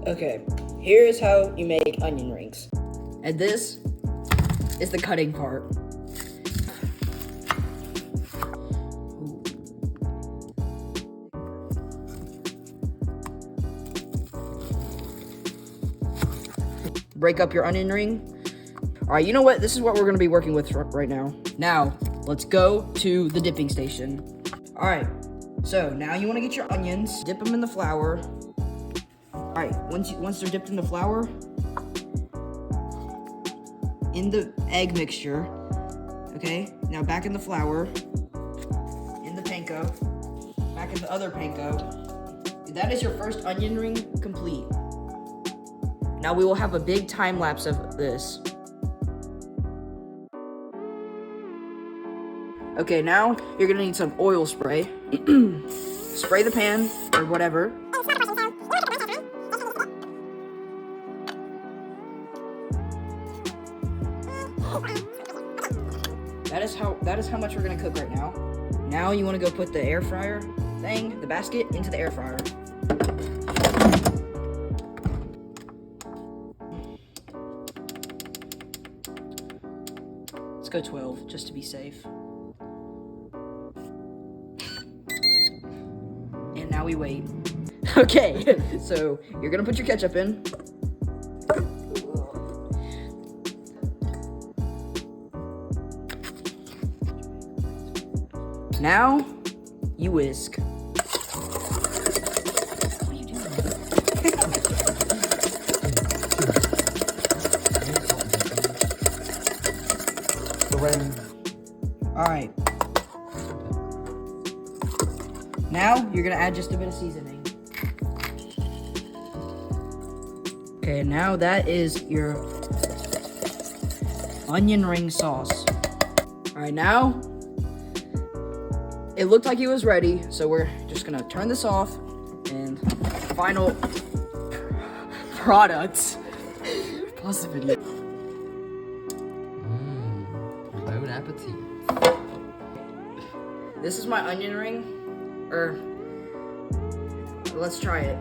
Okay, here's how you make onion rings. And this is the cutting part. Break up your onion ring. All right, you know what? This is what we're gonna be working with right now. Now, let's go to the dipping station. All right, so now you wanna get your onions, dip them in the flour. All right, once they're dipped in the flour, in the egg mixture, okay? Now back in the flour, in the panko, back in the other panko. That is your first onion ring complete. Now we will have a big time lapse of this. Okay, now you're gonna need some oil spray. Spray the pan or whatever. That is how much we're gonna cook right now. Now you wanna go put the air fryer thing, the basket, into the air fryer. Let's go 12, just to be safe. And now we wait. Okay, so you're gonna put your ketchup in. Now, you whisk. What are you doing? Alright. Now, you're gonna add just a bit of seasoning. Okay, now that is your onion ring sauce. Alright, now, it looked like it was ready, so we're just gonna turn this off, and final product. Pause the video. Bon appetit. This is my onion ring, let's try it.